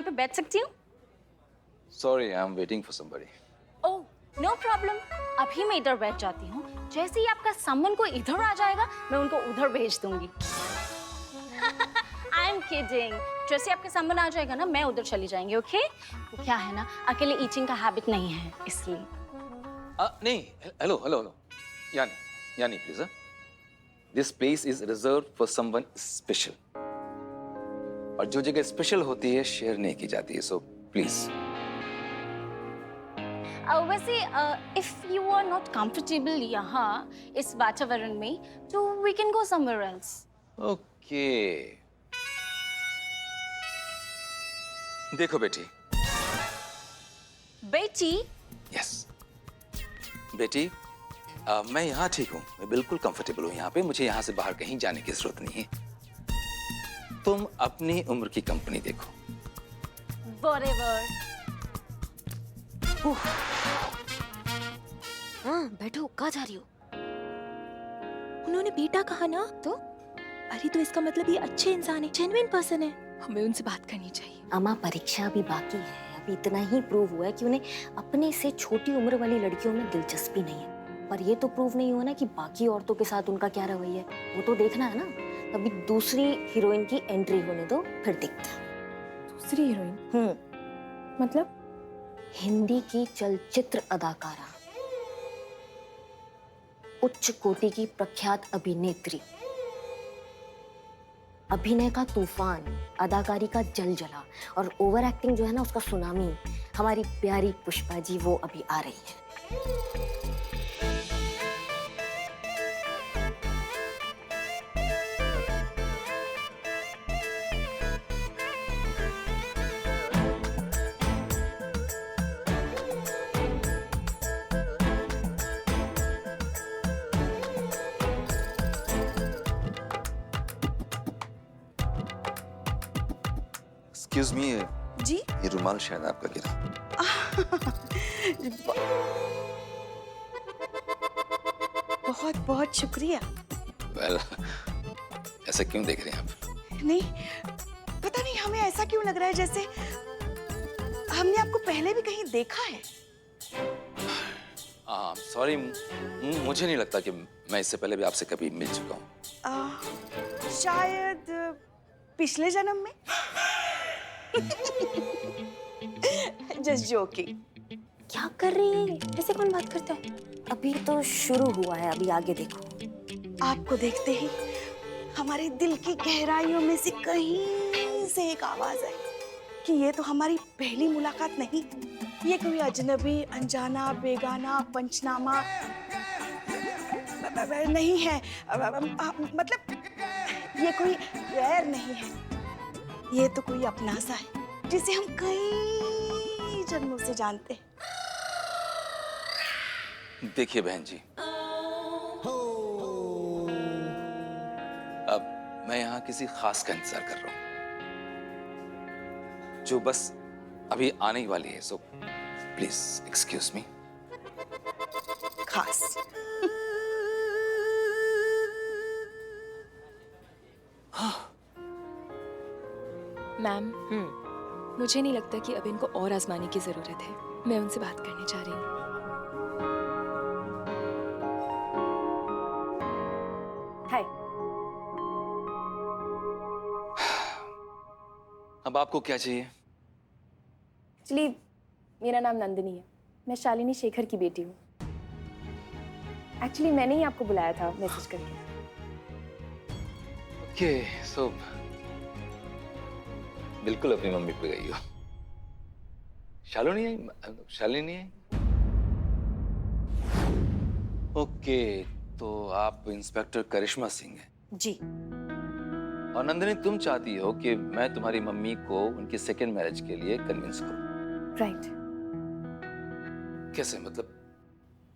यहाँ पे बैठ सकती हूँ? Sorry, I'm waiting for somebody. Oh, no problem. अभी मैं इधर बैठ जाती हूँ। जैसे ही आपका समन को इधर आ जाएगा, मैं उनको उधर भेज दूंगी। I am kidding. जैसे आपका समन आ जाएगा ना, मैं उधर चली जाएंगी, ओके? वो क्या है ना, अकेले ईटिंग का हैबिट नहीं है, इसलिए। नहीं, hello. Yani, please. This place is reserved for someone special. और जो जगह स्पेशल होती है शेयर नहीं की जाती है, so please. वैसे if you are not comfortable यहाँ इस वातावरण में, तो we can go somewhere else. Okay. देखो बेटी। बेटी? Yes. बेटी, मैं यहाँ ठीक हूँ, मैं बिल्कुल कंफर्टेबल हूँ यहाँ पे, मुझे यहाँ से बाहर कहीं जाने की जरूरत नहीं है। तुम अपनी उम्र की कंपनी देखो। Whatever. हाँ बैठो, कहाँ जा रही हो? उन्होंने बेटा कहा ना, तो अरे तो इसका मतलब ये अच्छे इंसान है, जेन्युइन पर्सन है, हमें उनसे बात करनी चाहिए। अम्मा परीक्षा अभी बाकी है, अभी इतना ही प्रूव हुआ है कि उन्हें अपने से छोटी उम्र वाली लड़कियों में दिलचस्पी नहीं है, पर ये तो प्रूव नहीं हुआ ना कि बाकी औरतों के साथ उनका क्या रवैया है, वो तो देखना है ना। अभी दूसरी हीरोइन की एंट्री होने दो, फिर देखते हैं। दूसरी हीरोइन? मतलब? हिंदी की चलचित्र अदाकारा, उच्च कोटि की प्रख्यात अभिनेत्री, अभिनय का तूफान, अदाकारी का जलजला और ओवर एक्टिंग जो है ना उसका सुनामी, हमारी प्यारी पुष्पा जी वो अभी आ रही है। Excuse me, जी? ये रुमाल शायद आपका गिरा। बहुत बहुत शुक्रिया। Well, ऐसा क्यों देख रहे हैं आप? नहीं, पता नहीं हमें ऐसा क्यों लग रहा है जैसे हमने आपको पहले भी कहीं देखा है। सॉरी, मुझे नहीं लगता कि मैं इससे पहले भी आपसे कभी मिल चुका हूँ। शायद पिछले जन्म में। Just joking. क्या कर रही है? ऐसे कौन बात करता है? अभी तो शुरू हुआ है, अभी आगे देखो। आपको देखते ही हमारे दिल की गहराइयों में से कहीं से एक आवाज आई कि ये तो हमारी पहली मुलाकात नहीं, ये कोई अजनबी, अनजाना, बेगाना, पंचनामा नहीं है। मतलब ये कोई गैर नहीं है, ये तो कोई अपना सा है जिसे हम कई जन्मों से जानते हैं। देखिए बहन जी, अब मैं यहाँ किसी खास का इंतजार कर रहा हूँ जो बस अभी आने ही वाली है, सो प्लीज एक्सक्यूज मी। खास? मैम, मुझे नहीं लगता कि अब इनको और आजमाने की जरूरत है। मैं उनसे बात करने जा रही हूँ। हाय। अब आपको क्या चाहिए? एक्चुअली मेरा नाम नंदिनी है, मैं शालिनी शेखर की बेटी हूँ। एक्चुअली मैंने ही आपको बुलाया था मैसेज करके। ओके, सो बिल्कुल अपनी मम्मी पे गई हो। शालिनी आई? शालिनी आई? ओके, तो आप इंस्पेक्टर करिश्मा सिंह हैं? जी। और नंदिनी, तुम चाहती हो कि मैं तुम्हारी मम्मी को उनकी सेकेंड मैरिज के लिए कन्विंस करूं? राइट। कैसे, मतलब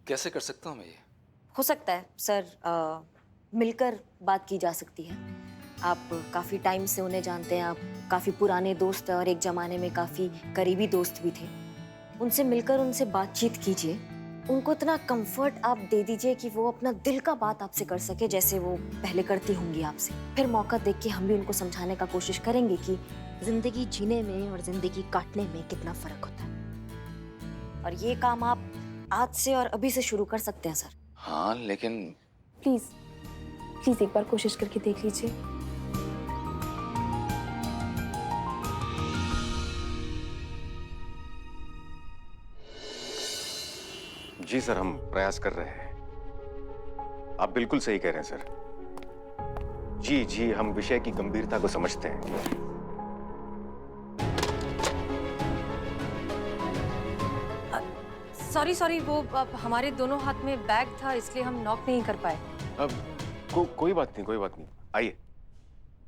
कैसे कर सकता हूं मैं ये? हो सकता है सर, मिलकर बात की जा सकती है। आप काफ़ी टाइम से उन्हें जानते हैं, आप काफ़ी पुराने दोस्त हैं और एक ज़माने में काफ़ी करीबी दोस्त भी थे। उनसे मिलकर उनसे बातचीत कीजिए, उनको इतना कंफर्ट आप दे दीजिए कि वो अपना दिल का बात आपसे कर सके जैसे वो पहले करती होंगी आपसे। फिर मौका देख के हम भी उनको समझाने का कोशिश करेंगे कि जिंदगी जीने में और जिंदगी काटने में कितना फर्क होता है। और ये काम आप आज से और अभी से शुरू कर सकते हैं सर। हाँ लेकिन प्लीज प्लीज एक बार कोशिश करके देख लीजिए। जी सर, हम प्रयास कर रहे हैं। आप बिल्कुल सही कह रहे हैं सर। जी जी, हम विषय की गंभीरता को समझते हैं। सॉरी वो हमारे दोनों हाथ में बैग था इसलिए हम नॉक नहीं कर पाए। अब कोई बात नहीं, कोई बात नहीं। आइए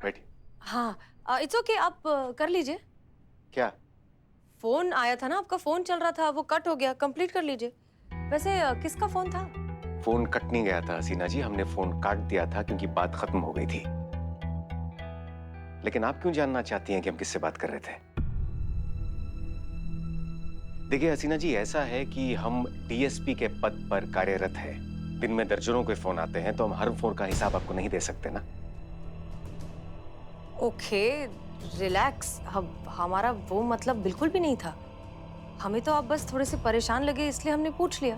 बैठिए। हाँ इट्स ओके, आप कर लीजिए। क्या? फोन आया था ना, आपका फोन चल रहा था, वो कट हो गया, कंप्लीट कर लीजिए। वैसे किसका फोन था? फोन कट नहीं गया था हसीना जी, हमने फोन काट दिया था क्योंकि बात खत्म हो गई थी। लेकिन आप क्यों जानना चाहती हैं कि हम किससे बात कर रहे थे? देखिए हसीना जी, ऐसा है कि हम डीएसपी के पद पर कार्यरत हैं। दिन में दर्जनों के फोन आते हैं, तो हम हर फोन का हिसाब आपको नहीं दे सकते ना। ओके रिलैक्स, हमारा वो मतलब बिल्कुल भी नहीं था। हमें तो आप बस थोड़े से परेशान लगे इसलिए हमने पूछ लिया।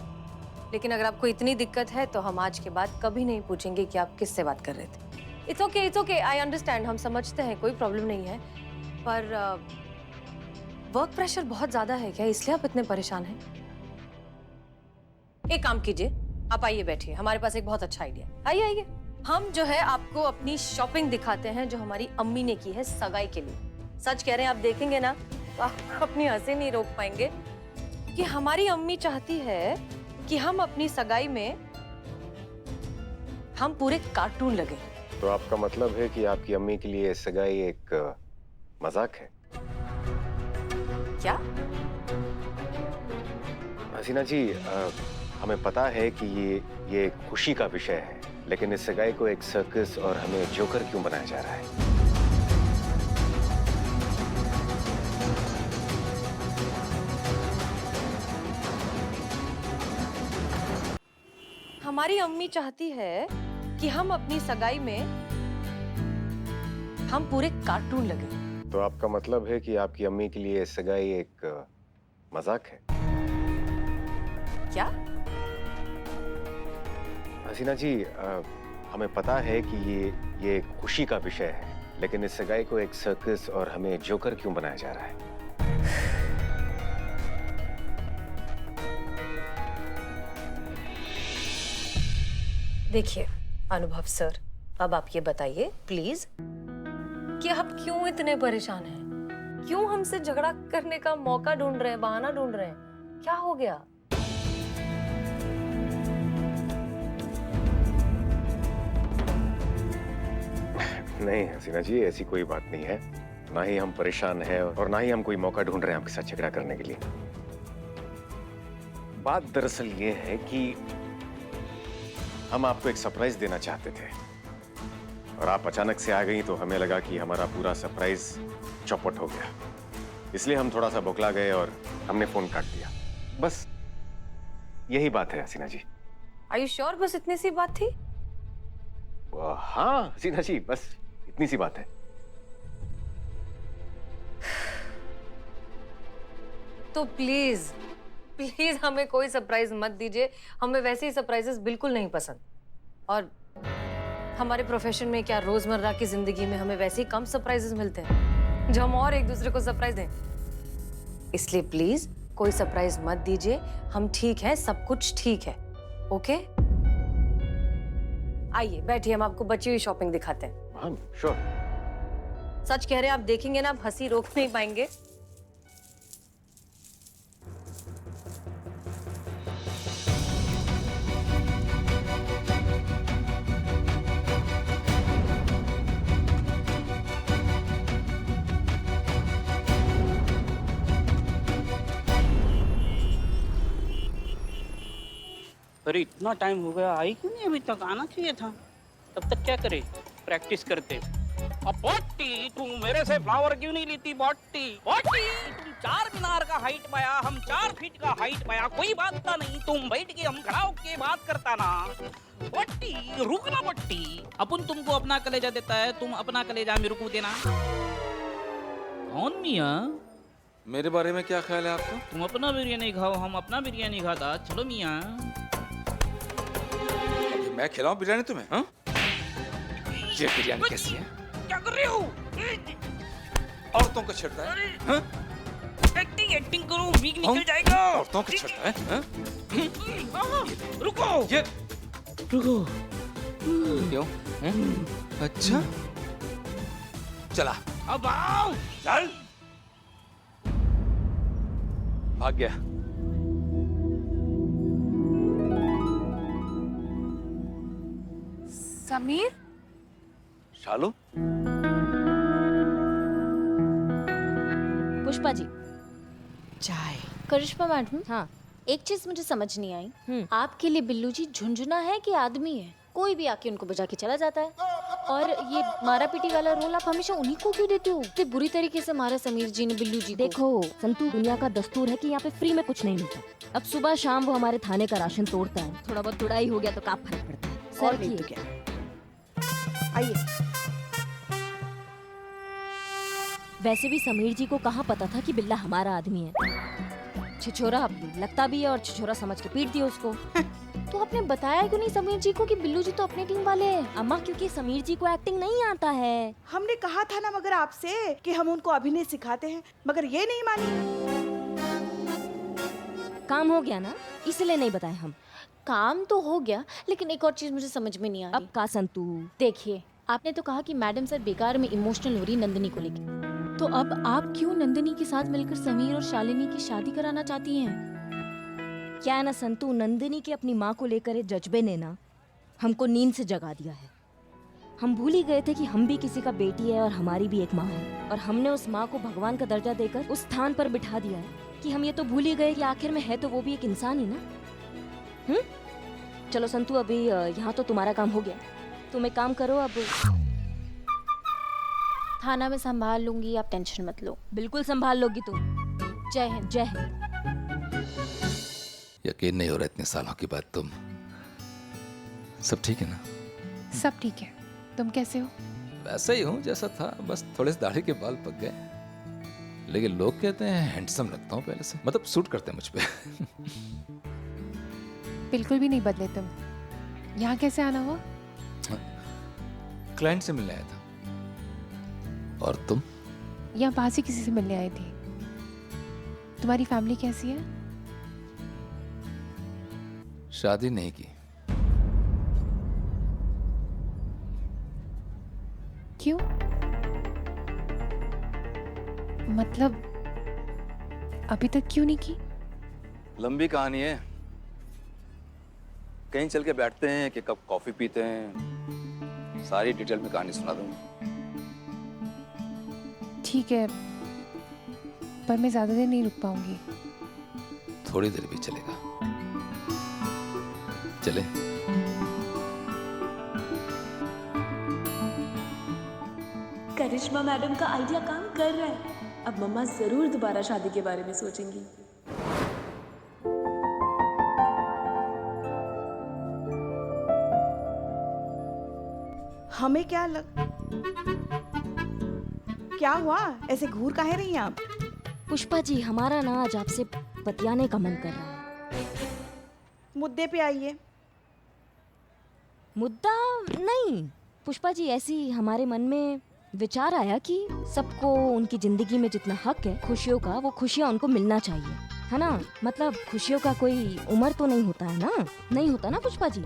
लेकिन अगर आपको इतनी दिक्कत है तो हम आज के बाद कभी नहीं पूछेंगे कि आप किससे बात कर रहे थे। इट्स ओके, आई अंडरस्टैंड, हम समझते हैं, कोई प्रॉब्लम नहीं है। पर वर्क प्रेशर बहुत ज्यादा है क्या, इसलिए आप इतने परेशान हैं? एक काम कीजिए, आप आइए बैठिए, हमारे पास एक बहुत अच्छा आइडिया। आइए, हम जो है आपको अपनी शॉपिंग दिखाते हैं जो हमारी अम्मी ने की है सगाई के लिए। सच कह रहे हैं, आप देखेंगे ना तो आप अपनी हंसी नहीं रोक पाएंगे कि हमारी अम्मी चाहती है कि हम अपनी सगाई में हम पूरे कार्टून लगे। तो आपका मतलब है कि आपकी अम्मी के लिए सगाई एक मजाक है? क्या? हसीना जी, हमें पता है कि ये एक खुशी का विषय है, लेकिन इस सगाई को एक सर्कस और हमें जोकर क्यों बनाया जा रहा है? हमारी अम्मी चाहती है कि हम अपनी सगाई में हम पूरे कार्टून लगे। तो आपका मतलब है कि आपकी अम्मी के लिए सगाई एक मजाक है? क्या? हसीना जी, हमें पता है कि ये एक खुशी का विषय है, लेकिन इस सगाई को एक सर्कस और हमें जोकर क्यों बनाया जा रहा है? देखिए अनुभव सर, अब आप ये बताइए प्लीज कि आप क्यों इतने परेशान हैं? क्यों हमसे झगड़ा करने का मौका ढूंढ रहे हैं, बहाना ढूंढ रहे हैं? क्या हो गया? नहीं हसीना जी, ऐसी कोई बात नहीं है। ना ही हम परेशान हैं और ना ही हम कोई मौका ढूंढ रहे हैं आपके साथ झगड़ा करने के लिए। बात दरअसल ये है कि हम आपको एक सरप्राइज देना चाहते थे और आप अचानक से आ गई, तो हमें लगा कि हमारा पूरा सरप्राइज चौपट हो गया। इसलिए हम थोड़ा सा बौखला गए और हमने फोन काट दिया। बस यही बात है हसीना जी। आर यू श्योर बस इतनी सी बात थी? हाँ हसीना जी, बस इतनी सी बात है। तो प्लीज प्लीज हमें कोई सरप्राइज मत दीजिए। हमें वैसे ही सरप्राइजेस बिल्कुल नहीं पसंद। और हमारे प्रोफेशन में क्या, रोजमर्रा की जिंदगी में हमें वैसे ही कम सरप्राइजेस मिलते हैं जो हम और एक दूसरे को सरप्राइज दें। इसलिए प्लीज कोई सरप्राइज मत दीजिए। हम ठीक हैं, सब कुछ ठीक है। ओके आइए बैठिए, हम आपको बची हुई शॉपिंग दिखाते हैं। हाँ श्योर। सच कह रहे हैं, आप देखेंगे ना, आप हंसी रोक नहीं पाएंगे। अरे इतना टाइम हो गया, आई क्यों नहीं अभी तक? आना चाहिए था। तब तक क्या करे, प्रैक्टिस करते। अब बॉटी तू मेरे से फ्लावर क्यों नहीं लेती? बॉटी बॉटी तुम 4 मीनार का हाइट पाया, हम 4 फीट का हाइट पाया, कोई बात ना नहीं, तुम बैठ के हम खड़ा होके बात करता ना। बॉटी रुकना बॉटी, अपन तुमको अपना कलेजा देता है, तुम अपना कलेजा मेरे को देना। कौन मियाँ? मेरे बारे में क्या ख्याल है आपका? तुम अपना बिरयानी खाओ, हम अपना बिरयानी खाता। चलो मियाँ। अभी मैं खिलाऊं बिरयानी तुम्हें? हाँ? ये बिरयानी कैसी है? क्या कर रहे हो? औरतों को छेड़ता है? हाँ? एक्टिंग करो, वीक निकल जाएगा। औरतों को छेड़ता है? हाँ? रुको। ये रुको। क्यों? अच्छा, चला अब आओ। चल। भाग गया। समीर, शालू, पुष्पा जी। चाय। करिश्मा मैडम, हाँ। एक चीज मुझे समझ नहीं आई। आपके लिए बिल्लू जी झुंझुना है कि आदमी है? कोई भी आके उनको बजा के चला जाता है। और ये मारा पीटी वाला रोल आप हमेशा उन्हीं को क्यों देते हो? इतने बुरी तरीके से मारा समीर जी ने बिल्लू जी को। देखो संतू, दुनिया का दस्तूर है कि यहाँ पे फ्री में कुछ नहीं मिलता। अब सुबह शाम वो हमारे थाने का राशन तोड़ता है, थोड़ा बहुत तुड़ाई हो गया तो क्या फर्क पड़ता है। और सर नहीं तो की क्या। आइए। वैसे भी समीर जी को कहाँ पता था कि बिल्ला हमारा आदमी है। छिछोरा लगता भी है और छिछोरा समझ के पीट दिया उसको। तो आपने बताया क्यों नहीं समीर जी को कि बिल्लू जी तो अपनी टीम वाले हैं? अम्मा, क्योंकि समीर जी को एक्टिंग नहीं आता है। हमने कहा था ना मगर आपसे कि हम उनको अभिनय सिखाते हैं, मगर ये नहीं मानी। काम हो गया ना, इसलिए नहीं बताए हम। काम तो हो गया, लेकिन एक और चीज मुझे समझ में नहीं आ रही। अब का संतू? देखिए, आपने तो कहा कि मैडम सर बेकार में इमोशनल हो रही नंदिनी को लेकर, तो अब आप क्यों नंदिनी के साथ मिलकर समीर और शालिनी की शादी कराना चाहती हैं? क्या है ना संतू, नंदिनी की अपनी माँ को लेकर एक जज्बे ने ना हमको नींद से जगा दिया है। हम भूल ही गए थे कि हम भी किसी का बेटी है और हमारी भी एक माँ है, और हमने उस माँ को भगवान का दर्जा देकर उस स्थान पर बिठा दिया है कि हम ये तो भूल ही गए कि आखिर में है तो वो भी एक इंसान ही ना। चलो संतू, अभी यहाँ तो तुम्हारा काम हो गया, तुम एक काम करो, अब थाना में संभाल लूंगी, आप टेंशन मत लो। बिल्कुल संभाल लोगी तुम। जय हिंद। जय हिंद। यकीन नहीं हो रहा इतने सालों के बाद तुम। सब ठीक है ना? सब ठीक है। तुम कैसे हो? वैसा ही हूँ जैसा था, बस थोड़े से दाढ़ी के बाल पक गए, लेकिन लोग कहते हैं हैंडसम लगता हूँ पहले से, मतलब सूट करते हैं मुझ पे। बिल्कुल भी नहीं बदले तुम। यहाँ कैसे आना हुआ? क्लाइंट से मिलने आया था। और तुम? यहाँ पास ही किसी से मिलने आई थी। तुम्हारी फैमिली कैसी है? शादी नहीं की। क्यों? मतलब अभी तक क्यों नहीं की? लंबी कहानी है, कहीं चल के बैठते हैं कि कब कॉफी पीते हैं, सारी डिटेल में कहानी सुना दूंगा। ठीक है, पर मैं ज्यादा देर नहीं रुक पाऊंगी। थोड़ी देर भी चलेगा। चले? करिश्मा मैडम का आइडिया काम कर रहा है। अब मम्मा जरूर दोबारा शादी के बारे में सोचेंगी। हमें क्या क्या हुआ? ऐसे घूर काहे रही हैं आप? पुष्पा जी, हमारा ना आज आपसे बतियाने का मन कर रहा है। मुद्दे पे आइए। मुद्दा नहीं पुष्पा जी, ऐसी हमारे मन में विचार आया कि सबको उनकी जिंदगी में जितना हक है खुशियों का, वो खुशियाँ उनको मिलना चाहिए, है ना? मतलब खुशियों का कोई उम्र तो नहीं होता है ना? नहीं होता ना पुष्पा जी?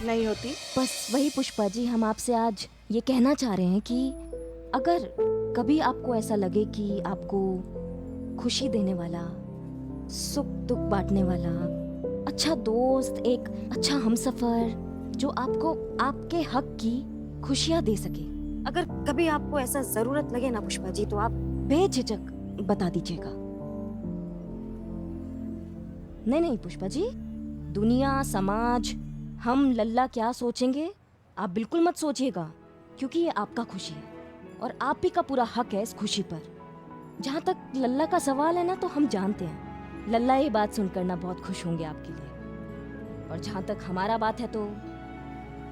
नहीं होती। बस वही पुष्पा जी, हम आपसे आज ये कहना चाह रहे हैं कि अगर कभी आपको ऐसा लगे कि आपको खुशी देने वाला, सुख दुख बांटने वाला अच्छा दोस्त, एक अच्छा हमसफर जो आपको आपके हक की खुशियाँ दे सके, अगर कभी आपको ऐसा जरूरत लगे ना पुष्पा जी, तो आप बेझिझक बता दीजिएगा। नहीं पुष्पा जी, दुनिया, समाज, हम लल्ला क्या सोचेंगे आप बिल्कुल मत सोचिएगा, क्योंकि ये आपका खुशी है और आप ही का पूरा हक है इस खुशी पर। जहाँ तक लल्ला का सवाल है ना, तो हम जानते हैं लल्ला ये बात सुनकर ना बहुत खुश होंगे आपके लिए, और जहाँ तक हमारा बात है तो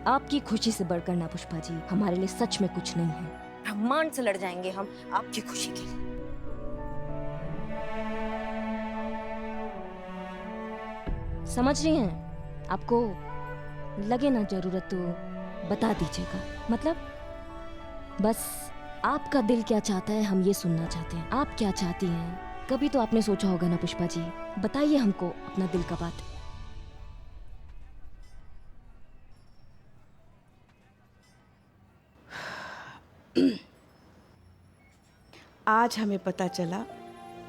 आपकी खुशी से बढ़कर ना पुष्पा जी हमारे लिए सच में कुछ नहीं है। ब्रह्मांड से लड़ जाएंगे हम आपकी खुशी के लिए। समझ रही हैं? आपको लगे ना जरूरत तो बता दीजिएगा। मतलब बस आपका दिल क्या चाहता है हम ये सुनना चाहते हैं। आप क्या चाहती हैं कभी तो आपने सोचा होगा ना पुष्पा जी, बताइए हमको अपना दिल का बात। आज हमें पता चला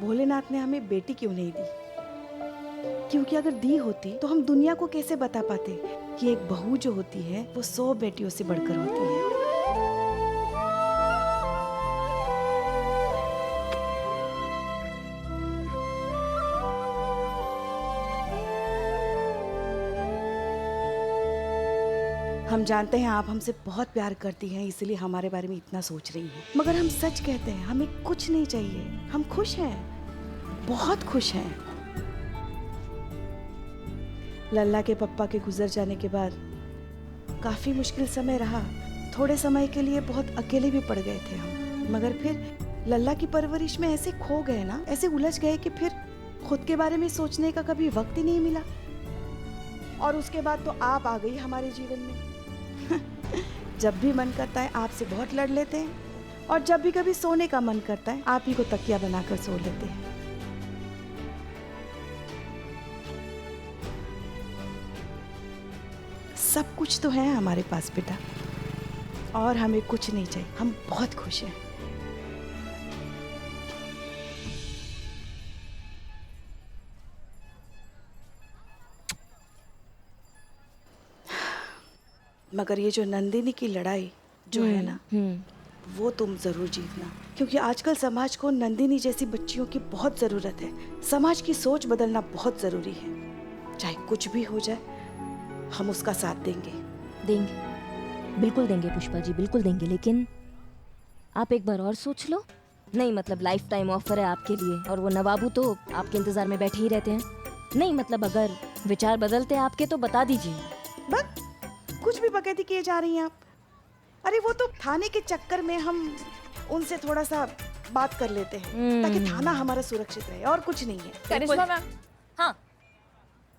भोलेनाथ ने हमें बेटी क्यों नहीं दी। क्योंकि अगर दी होती तो हम दुनिया को कैसे बता पाते कि एक बहू जो होती है वो 100 बेटियों से बढ़कर होती है। हम जानते हैं आप हमसे बहुत प्यार करती हैं, इसलिए हमारे बारे में इतना सोच रही हैं। मगर हम सच कहते हैं, हमें कुछ नहीं चाहिए। हम खुश हैं, बहुत खुश हैं। लल्ला के पप्पा के गुजर जाने के बाद काफी मुश्किल समय रहा। थोड़े समय के लिए बहुत अकेले भी पड़ गए थे हम, मगर फिर लल्ला की परवरिश में ऐसे खो गए ना, ऐसे उलझ गए कि फिर खुद के बारे में सोचने का कभी वक्त ही नहीं मिला। और उसके बाद तो आप आ गई हमारे जीवन में। जब भी मन करता है आपसे बहुत लड़ लेते हैं, और जब भी कभी सोने का मन करता है आप ही को तकिया बनाकर सो लेते हैं। सब कुछ तो है हमारे पास बेटा, और हमें कुछ नहीं चाहिए। हम बहुत खुश हैं। मगर ये जो नंदिनी की लड़ाई जो है ना, वो तुम जरूर जीतना, क्योंकि आजकल समाज को नंदिनी जैसी बच्चियों की बहुत जरूरत है। समाज की सोच बदलना बहुत जरूरी है। चाहे कुछ भी हो जाए हम उसका साथ देंगे। देंगे, बिल्कुल देंगे पुष्पा जी, बिल्कुल देंगे। लेकिन आप एक बार और सोच लो। नहीं मतलब लाइफ टाइम ऑफर है आपके लिए, और वो नवाबू तो आपके इंतजार में बैठे ही रहते हैं। नहीं मतलब अगर विचार बदलते हैं आपके तो बता दीजिए। बस कुछ भी बकैती किए जा रही हैं आप। अरे वो तो थाने के चक्कर में हम उनसे थोड़ा सा बात कर लेते हैं ताकि थाना हमारा सुरक्षित रहे, और कुछ नहीं है। करिश्मा मैम, हाँ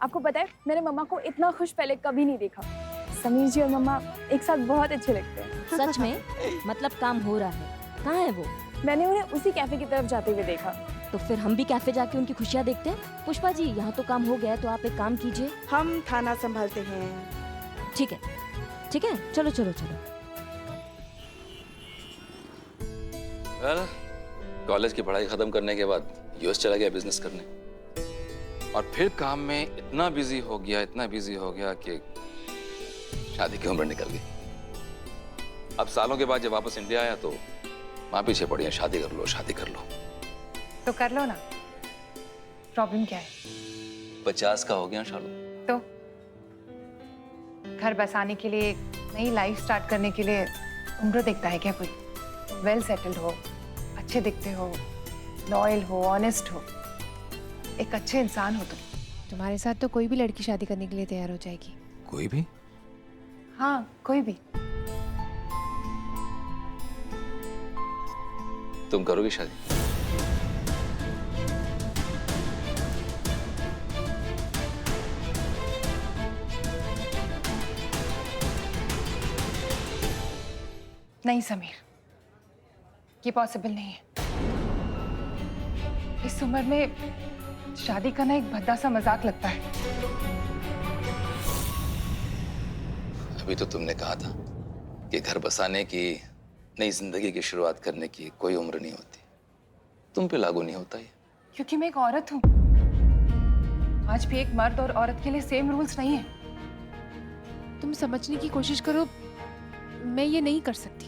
आपको पता है मैंने मम्मा को इतना खुश पहले कभी नहीं देखा। समीर जी और मम्मा एक साथ बहुत अच्छे लगते हैं। सच में मतलब काम हो रहा है। कहाँ है वो? मैंने उन्हें उसी कैफे की तरफ जाते हुए देखा। तो फिर हम भी कैफे जाके उनकी खुशियाँ देखते हैं। पुष्पा जी यहाँ तो काम हो गया, तो आप एक काम कीजिए। हम थाना संभालते हैं। ठीक है, ठीक है, चलो चलो चलो। वेल, कॉलेज की पढ़ाई खत्म करने के बाद यूएस चला गया बिजनेस करने, और फिर काम में इतना बिजी हो गया कि शादी की उम्र निकल गई। अब सालों के बाद जब वापस इंडिया आया तो माँ पीछे पड़ी है, शादी कर लो, शादी कर लो। तो कर लो ना, प्रॉब्लम क्या है? 50 का हो गया शालू। तो घर बसाने के लिए, नई लाइफ स्टार्ट करने के लिए उम्र देखता है क्या कोई? वेल सेटल्ड हो, अच्छे दिखते हो, लॉयल हो, ऑनेस्ट हो, एक अच्छे इंसान हो तुम। तुम्हारे साथ तो कोई भी लड़की शादी करने के लिए तैयार हो जाएगी। कोई भी? हाँ, कोई भी। तुम करोगी शादी? नहीं समीर, ये पॉसिबल नहीं है। इस उम्र में शादी करना एक भद्दा सा मजाक लगता है। अभी तो तुमने कहा था कि घर बसाने की, नई जिंदगी की शुरुआत करने की कोई उम्र नहीं होती। तुम पे लागू नहीं होता ये। क्योंकि मैं एक औरत हूँ। आज भी एक मर्द और औरत के लिए सेम रूल्स नहीं है। तुम समझने की कोशिश करो, मैं ये नहीं कर सकती।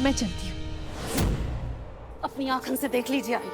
मैं चलती हूँ। अपनी आंखों से देख लीजिए आई।